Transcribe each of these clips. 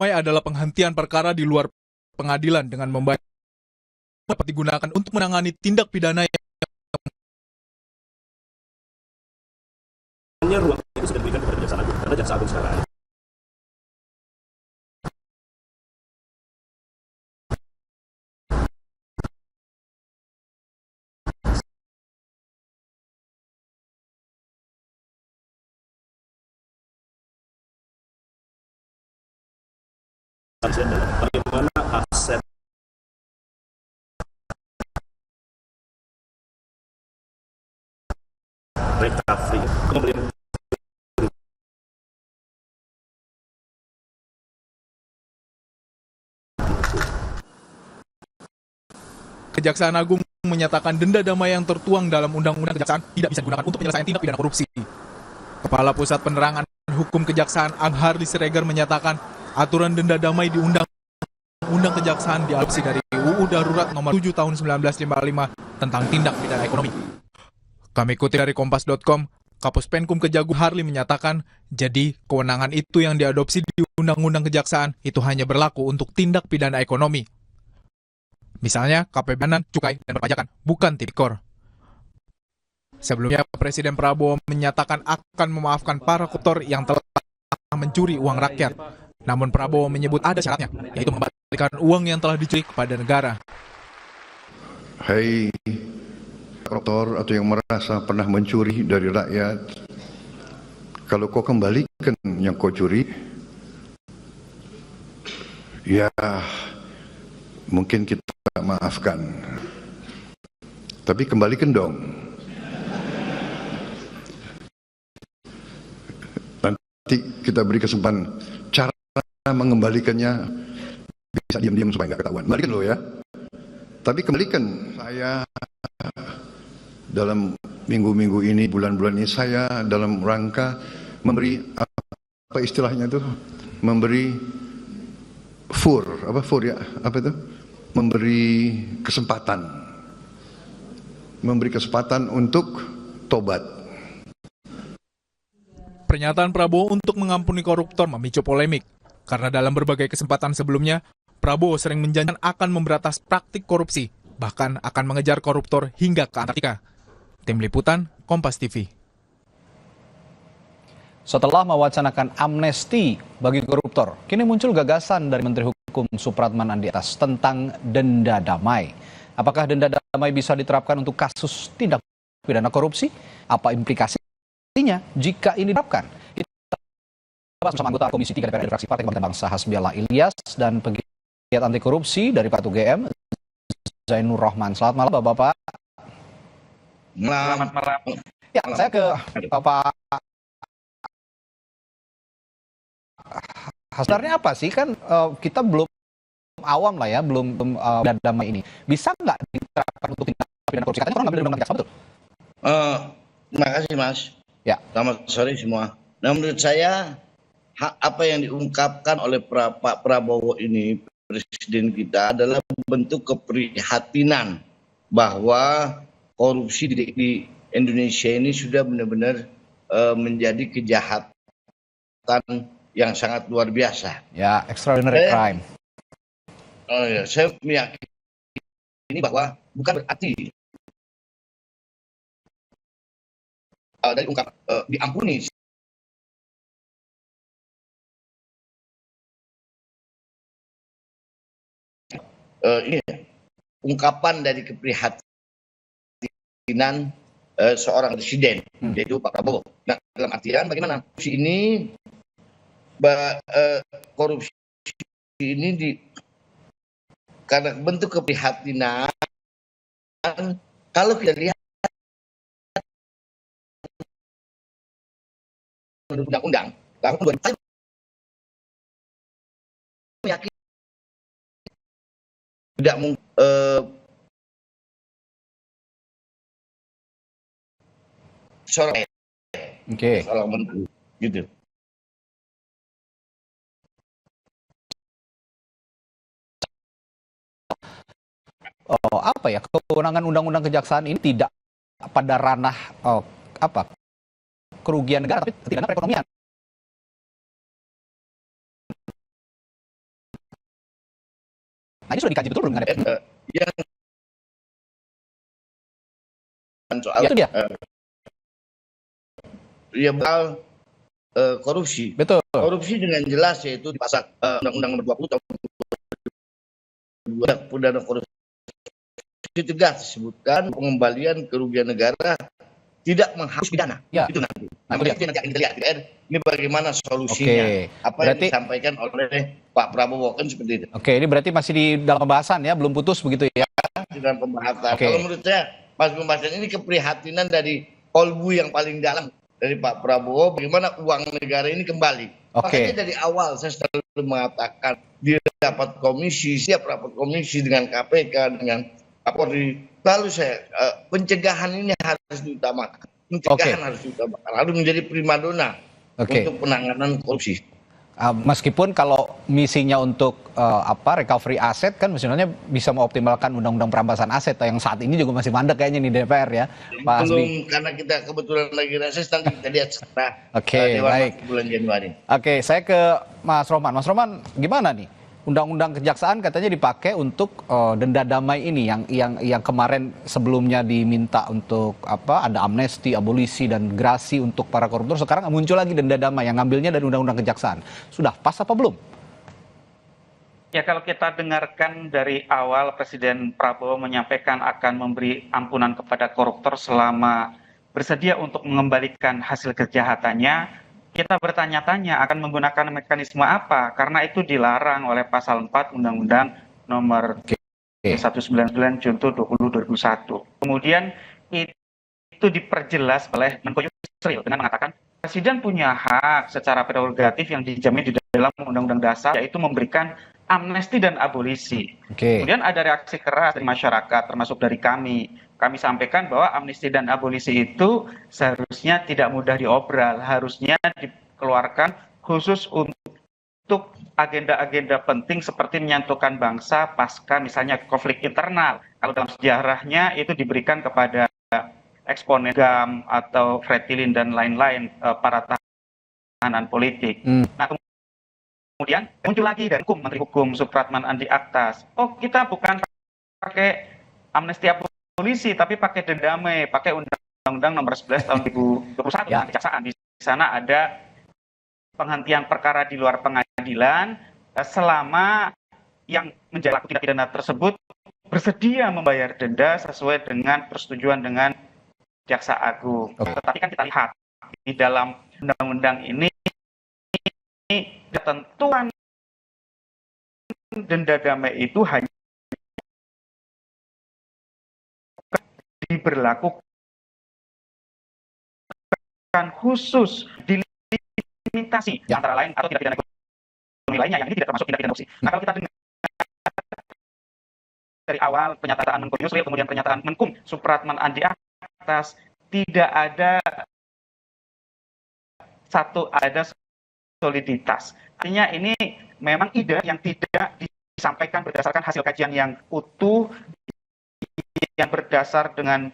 adalah penghentian perkara di luar pengadilan dengan membayar dapat digunakan untuk menangani tindak pidana yang ruang itu sudah diberikan kepada Jaksa Agung karena Jaksa Agung sekarang bagaimana aset recovery kemudian Kejaksaan Agung menyatakan denda damai yang tertuang dalam Undang-Undang Kejaksaan tidak bisa digunakan untuk penyelesaian tindak pidana korupsi. Kepala Pusat Penerangan Hukum Kejaksaan Harley Siregar menyatakan aturan denda damai di Undang-Undang Kejaksaan diadopsi dari UU Darurat Nomor 7 Tahun 1955 tentang tindak pidana ekonomi. Kami kutip dari Kompas.com, Kapus Penkum Kejagung Harley menyatakan, jadi kewenangan itu yang diadopsi di Undang-Undang Kejaksaan itu hanya berlaku untuk tindak pidana ekonomi. Misalnya KPB, cukai, dan perpajakan, bukan tipikor. Sebelumnya, Presiden Prabowo menyatakan akan memaafkan para koruptor yang telah mencuri uang rakyat. Namun Prabowo menyebut ada syaratnya, yaitu mengembalikan uang yang telah dicuri kepada negara. Hai koruptor atau yang merasa pernah mencuri dari rakyat, kalau kau kembalikan yang kau curi, ya mungkin kita maafkan. Tapi kembalikan dong. Nanti kita beri kesempatan cara mengembalikannya bisa diam-diam supaya nggak ketahuan. Kembalikan loh ya. Tapi kembalikan. Saya dalam minggu-minggu ini, bulan-bulan ini, saya dalam rangka memberi apa istilahnya itu, memberi memberi kesempatan untuk tobat. Pernyataan Prabowo untuk mengampuni koruptor memicu polemik, karena dalam berbagai kesempatan sebelumnya, Prabowo sering menjanjikan akan memberantas praktik korupsi, bahkan akan mengejar koruptor hingga ke Antartika. Tim Liputan, Kompas TV. Setelah mewacanakan amnesti bagi koruptor, kini muncul gagasan dari Menteri Hukum Supratman Andi Atas tentang denda damai. Apakah denda damai bisa diterapkan untuk kasus tindak pidana korupsi? Apa implikasinya jika ini diterapkan? Kita bahas bersama anggota Komisi 3 DPR fraksi Partai Kebangkitan Bangsa Hasbiallah Ilyas dan pegiat anti korupsi dari Pak UGM Zainur Rahman. Selamat malam Bapak-bapak. Selamat malam. Ya, saya ke Bapak. Sebenarnya apa sih, kan kita belum awam lah ya, belum denda damai ini. Bisa nggak diterapkan untuk tindak pidana korupsi? Katanya orang ngambil undang-undang jaksa, betul? Terima kasih Mas. Ya. Selamat sore semua. Nah, menurut saya apa yang diungkapkan oleh Pak Prabowo ini, Presiden kita, adalah bentuk keprihatinan bahwa korupsi di Indonesia ini sudah benar-benar menjadi kejahatan yang sangat luar biasa. Ya, extraordinary crime. Saya meyakini bahwa bukan berarti dari ungkapan diampuni. Ini ungkapan dari keprihatinan seorang presiden, yaitu Pak Prabowo. Nah, dalam artian bagaimana korupsi ini karena bentuk keprihatinan, kalau kita lihat undang-undang tahun 2000 meyakini tidak mungkin seorang menteri gitu. Apa ya, kewenangan undang-undang kejaksaan ini tidak pada ranah kerugian negara, tapi tidak perekonomian. Nah, ini sudah dikaji betul belum dengan DPR? Yang soal Ya, itu dia. ya soal korupsi. Betul. Korupsi dengan jelas yaitu di pasal Undang-Undang Nomor 20 tahun 2002 pidana korupsi tegas disebutkan pengembalian kerugian negara tidak menghapus pidana. Ya. Itu nanti. Nah, Nah, itu nanti akan kita lihat ini bagaimana solusinya. Oke. Apa Berarti- yang disampaikan oleh Pak Prabowo kan seperti itu. Oke, ini berarti masih di dalam pembahasan ya, belum putus begitu ya? Dengan pembahasan. Oke. Kalau menurut saya pas pembahasan ini keprihatinan dari kolbu yang paling dalam dari Pak Prabowo bagaimana uang negara ini kembali. Oke. Makanya dari awal saya selalu mengatakan di rapat komisi, setiap rapat komisi dengan KPK, dengan Kapolri, lalu saya pencegahan ini harus diutamakan. Pencegahan harus diutamakan. Harus menjadi primadona Oke. untuk penanganan korupsi. Meskipun kalau misinya untuk recovery aset kan sebenarnya bisa mengoptimalkan undang-undang perampasan aset yang saat ini juga masih mandek kayaknya nih DPR ya, Pak Hasbi. Belum, karena kita kebetulan lagi reses, nanti kita lihat setelah Oke, Dewan baik. bulan Januari. Oke, saya ke Mas Roman. Mas Roman, gimana nih? Undang-undang kejaksaan katanya dipakai untuk denda damai ini yang kemarin sebelumnya diminta untuk ada amnesti, abolisi dan grasi untuk para koruptor. Sekarang muncul lagi denda damai yang ngambilnya dari undang-undang kejaksaan. Sudah pas apa belum? Ya, kalau kita dengarkan dari awal Presiden Prabowo menyampaikan akan memberi ampunan kepada koruptor selama bersedia untuk mengembalikan hasil kejahatannya, kita bertanya-tanya akan menggunakan mekanisme apa, karena itu dilarang oleh pasal 4 Undang-Undang Nomor 199 Junto 20 2001. Kemudian itu diperjelas oleh Menko Yusril dengan mengatakan Presiden punya hak secara prerogatif yang dijamin di dalam Undang-Undang Dasar, yaitu memberikan amnesti dan abolisi. Kemudian ada reaksi keras dari masyarakat, termasuk dari kami. Kami sampaikan bahwa amnesti dan abolisi itu seharusnya tidak mudah diobral, harusnya dikeluarkan khusus untuk agenda-agenda penting seperti menyatukan bangsa pasca misalnya konflik internal. Kalau dalam sejarahnya itu diberikan kepada eksponen GAM atau Fretilin dan lain-lain para tahanan politik. Nah, kemudian muncul lagi dari Menteri Hukum Supratman Andi Aktas. Oh, kita bukan pakai amnesti abolisi, tapi pakai denda damai, pakai Undang-Undang Nomor 11 Tahun 2021 tentang kejaksaan. Di sana ada penghentian perkara di luar pengadilan selama yang menjalani tindak pidana tersebut bersedia membayar denda sesuai dengan persetujuan dengan Jaksa Agung. Tetapi kan kita lihat di dalam undang-undang ini ketentuan denda damai itu hanya diberlakukan khusus dilimitasi antara lain atau tindak pidana ekonomi lainnya yang ini tidak termasuk tindak pidana korupsi. Nah, kalau kita dengar dari awal pernyataan Menko Yusril kemudian pernyataan Menkum Supratman Andi Aktas, tidak ada soliditas. Artinya ini memang ide yang tidak disampaikan berdasarkan hasil kajian yang utuh, yang berdasar dengan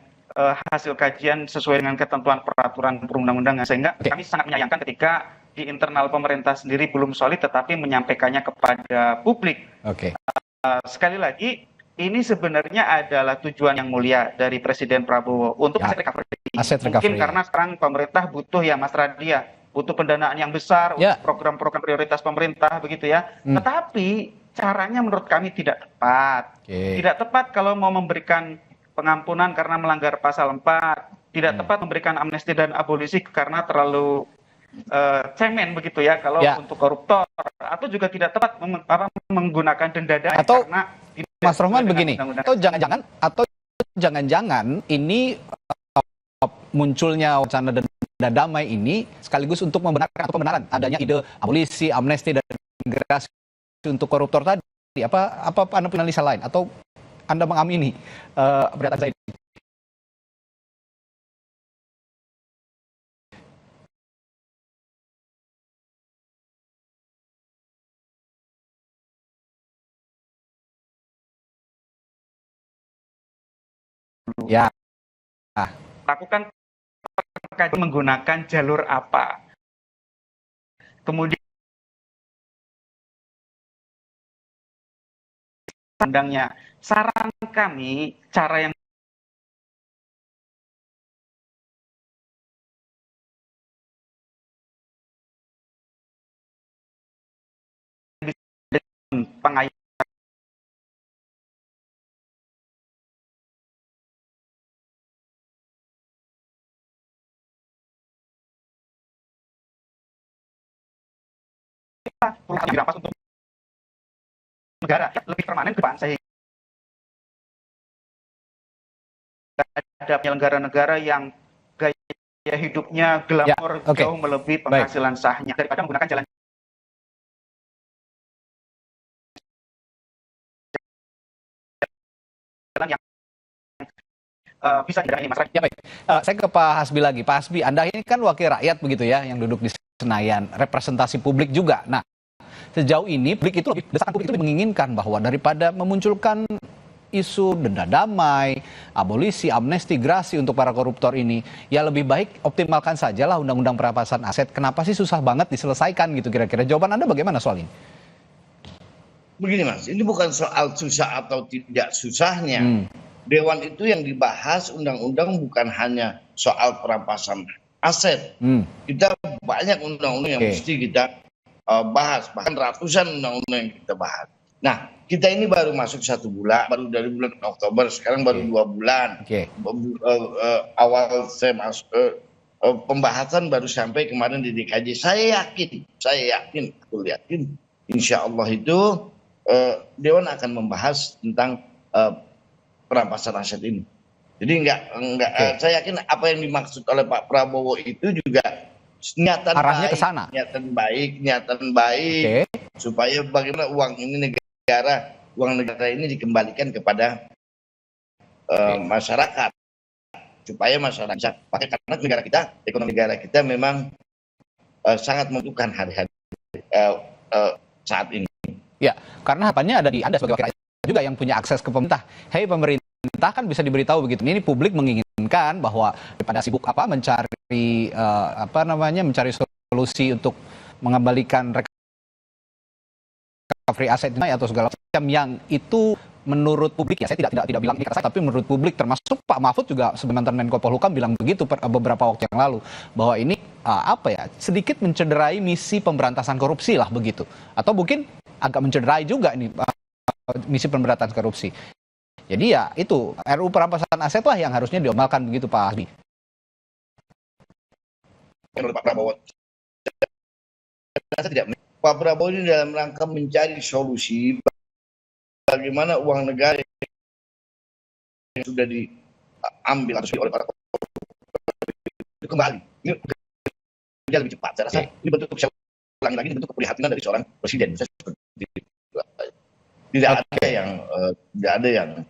hasil kajian sesuai dengan ketentuan peraturan perundang-undangan, sehingga kami sangat menyayangkan ketika di internal pemerintah sendiri belum solid tetapi menyampaikannya kepada publik. Sekali lagi, ini sebenarnya adalah tujuan yang mulia dari Presiden Prabowo untuk aset recovery. Mungkin karena sekarang pemerintah butuh ya Mas Radia, butuh pendanaan yang besar untuk program-program prioritas pemerintah begitu ya. Tetapi caranya menurut kami tidak tepat. Tidak tepat kalau mau memberikan pengampunan karena melanggar pasal 4, tidak tepat memberikan amnesti dan abolisi karena terlalu cemen begitu ya kalau untuk koruptor, atau juga tidak tepat menggunakan denda damai karena Mas Roman begini, atau jangan-jangan ini munculnya wacana denda damai ini sekaligus untuk membenarkan atau pembenaran adanya ide abolisi, amnesti dan grasi untuk koruptor tadi. Apa Anda punya analisa lain atau Anda mengamini pernyataan saya? Ya. Lakukan menggunakan jalur apa. Kemudian pandangnya. Saran kami, cara yang pengayuman dirampas untuk negara lebih permanen ke depan, sehingga ada penyelenggara negara yang gaya hidupnya glamor oke. jauh melebihi penghasilan sahnya daripada menggunakan jalan yang bisa didatangi masyarakat. Ya baik, saya ke Pak Hasbi lagi. Pak Hasbi, Anda ini kan wakil rakyat begitu ya, yang duduk di Senayan, representasi publik juga. Nah, sejauh ini desakan publik itu lebih menginginkan bahwa daripada memunculkan isu denda damai, abolisi, amnesti, grasi untuk para koruptor ini, ya lebih baik optimalkan sajalah undang-undang perampasan aset. Kenapa sih susah banget diselesaikan gitu kira-kira? Jawaban Anda bagaimana soal ini? Begini Mas, ini bukan soal susah atau tidak susahnya. Dewan itu yang dibahas undang-undang bukan hanya soal perampasan aset. Kita banyak undang-undang yang mesti kita bahas, bahkan ratusan undang-undang yang kita bahas. Nah, kita ini baru masuk 1 bulan, baru dari bulan Oktober, sekarang baru 2 bulan. Awal saya masuk, pembahasan baru sampai kemarin di DKJ. Saya yakin, aku yakin, insya Allah itu Dewan akan membahas tentang perampasan aset ini. Jadi saya yakin apa yang dimaksud oleh Pak Prabowo itu juga niatan arahnya baik, ke sana. niatan baik supaya bagaimana uang negara ini dikembalikan kepada masyarakat, supaya masyarakat bisa pakai, karena negara kita, ekonomi negara kita memang sangat membutuhkan hari-hari saat ini. Ya, karena harapannya ada di Anda sebagai wakil rakyat juga yang punya akses ke pemerintah. Hei pemerintah, kan bisa diberitahu begitu. Ini publik menginginkan bahwa daripada sibuk mencari mencari solusi untuk mengembalikan recovery aset atau segala macam yang itu menurut publik, ya saya tidak bilang ini kata saya, tapi menurut publik termasuk Pak Mahfud juga sebagai mantan Menko Polhukam bilang begitu beberapa waktu yang lalu, bahwa ini sedikit mencederai misi pemberantasan korupsi lah begitu, atau mungkin agak mencederai juga ini misi pemberantasan korupsi. Jadi ya itu RUU perampasan aset lah yang harusnya diomalkan begitu Pak Hasbi. Pak Prabowo, Pak Prabowo ini dalam rangka mencari solusi bagaimana uang negara yang sudah diambil atau oleh para koruptor itu kembali. Ini kerja lebih cepat. Saya rasa ini bentuk, saya ulangi lagi, bentuk keprihatinan dari seorang presiden. Tidak ada yang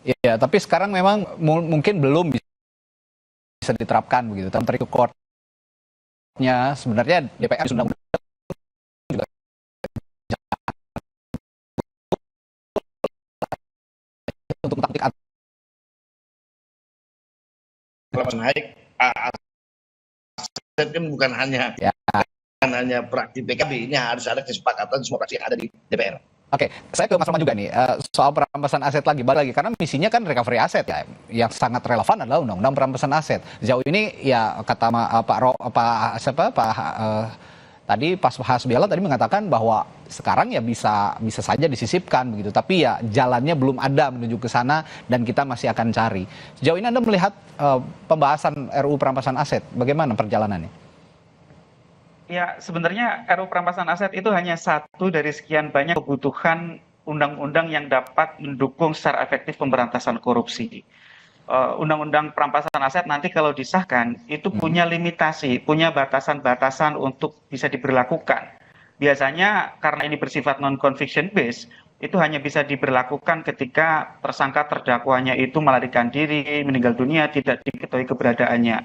ya, tapi sekarang memang mungkin belum bisa diterapkan begitu. Menteri Courtnya sebenarnya DPR sudah juga untuk taktik naik aset kan bukan hanya praksi PKB, ini harus ada kesepakatan semua fraksi yang ada di DPR. Oke, saya ke Mas Roman juga nih, soal perampasan aset balik lagi, karena misinya kan recovery aset ya, yang sangat relevan adalah undang-undang perampasan aset. Sejauh ini ya kata tadi Pak Hasbiala tadi mengatakan bahwa sekarang ya bisa saja disisipkan begitu, tapi ya jalannya belum ada menuju ke sana dan kita masih akan cari. Sejauh ini Anda melihat pembahasan RUU perampasan aset, bagaimana perjalanannya? Ya, sebenarnya RUU perampasan aset itu hanya satu dari sekian banyak kebutuhan undang-undang yang dapat mendukung secara efektif pemberantasan korupsi. Undang-undang perampasan aset nanti kalau disahkan itu punya limitasi, punya batasan-batasan untuk bisa diberlakukan. Biasanya karena ini bersifat non-conviction based, itu hanya bisa diberlakukan ketika tersangka terdakwanya itu melarikan diri, meninggal dunia, tidak diketahui keberadaannya.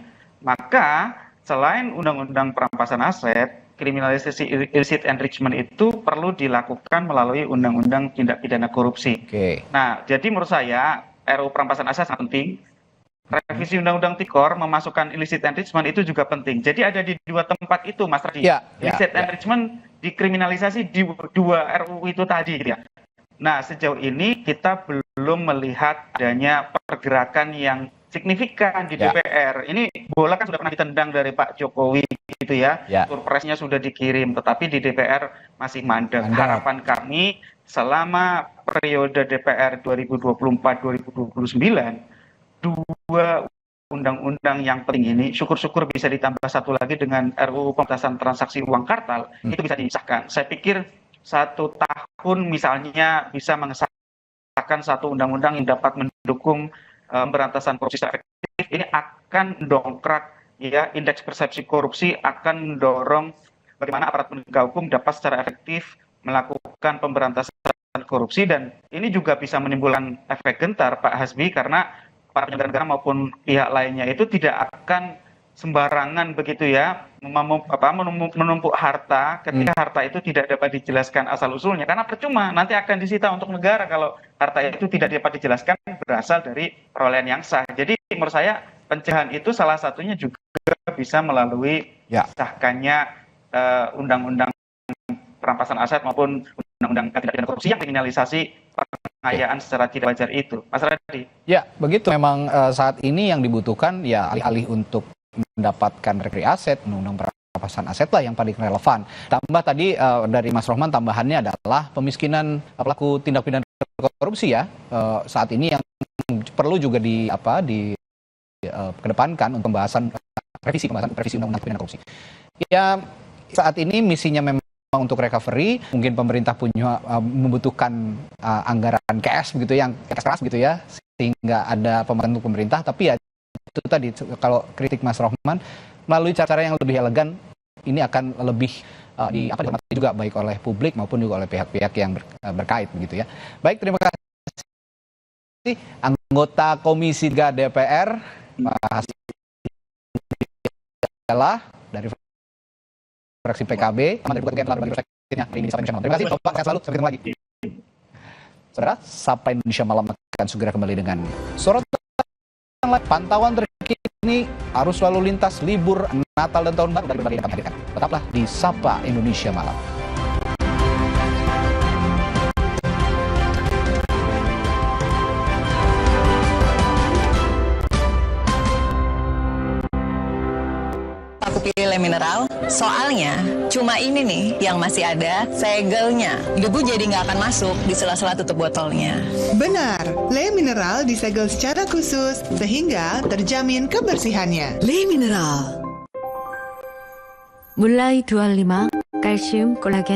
Maka selain undang-undang perampasan aset, kriminalisasi illicit enrichment itu perlu dilakukan melalui undang-undang tindak pidana korupsi. Nah, jadi menurut saya RUU perampasan aset sangat penting. Revisi undang-undang Tipikor memasukkan illicit enrichment itu juga penting. Jadi ada di dua tempat itu, Mas Radi. Illicit enrichment dikriminalisasi di dua RUU itu tadi gitu ya. Nah, sejauh ini kita belum melihat adanya pergerakan yang signifikan di DPR. Ini bola kan sudah pernah ditendang dari Pak Jokowi gitu ya. Surpresnya sudah dikirim, tetapi di DPR masih mandek. Harapan kami selama periode DPR 2024-2029, dua undang-undang yang penting ini, syukur-syukur bisa ditambah satu lagi dengan RUU pembatasan transaksi uang kartal, itu bisa disahkan. Saya pikir 1 tahun misalnya bisa mengesahkan satu undang-undang yang dapat mendukung pemberantasan korupsi secara efektif. Ini akan mendongkrak ya indeks persepsi korupsi, akan mendorong bagaimana aparat penegak hukum dapat secara efektif melakukan pemberantasan korupsi, dan ini juga bisa menimbulkan efek gentar Pak Hasbi, karena para penyelenggara negara maupun pihak lainnya itu tidak akan sembarangan begitu ya menumpuk harta ketika harta itu tidak dapat dijelaskan asal usulnya, karena percuma nanti akan disita untuk negara kalau harta itu tidak dapat dijelaskan berasal dari perolehan yang sah. Jadi menurut saya pencegahan itu salah satunya juga bisa melalui disahkannya undang-undang perampasan aset maupun undang-undang tindak pidana korupsi yang kriminalisasi pengayaan secara tidak wajar itu. Mas Radhi. Ya, begitu. Memang saat ini yang dibutuhkan ya alih-alih untuk mendapatkan recovery aset, undang-undang perampasan aset lah yang paling relevan. Tambah tadi dari Mas Rohman, tambahannya adalah pemiskinan pelaku tindak pidana korupsi ya. Saat ini yang perlu juga kedepankan untuk pembahasan revisi undang-undang pidana korupsi. Ya, saat ini misinya memang untuk recovery, mungkin pemerintah punya membutuhkan anggaran cash begitu yang keras gitu ya, sehingga ada pembantu pemerintah. Tapi ya itu tadi, kalau kritik Mas Rohman, melalui cara yang lebih elegan ini akan lebih dihormati juga baik oleh publik maupun juga oleh pihak-pihak yang berkait begitu ya. Baik, terima kasih anggota Komisi 3 DPR Pak Hasbi dari fraksi PKB. Terima kasih Pak, sehat selalu, sampai ketemu lagi. Saudara, Sapa Indonesia Malam akan segera kembali dengan sorotan pantauan terkini arus lalu lintas libur Natal dan Tahun Baru dari berbagai daerah hadirkan. Tetaplah di Sapa Indonesia Malam. Aku pilih Le Mineral, soalnya cuma ini nih yang masih ada segelnya. Debu jadi nggak akan masuk di sela-sela tutup botolnya. Benar, Le Mineral disegel secara khusus sehingga terjamin kebersihannya. Le Mineral. 물라이 두알리마, 칼슘, 콜라겐,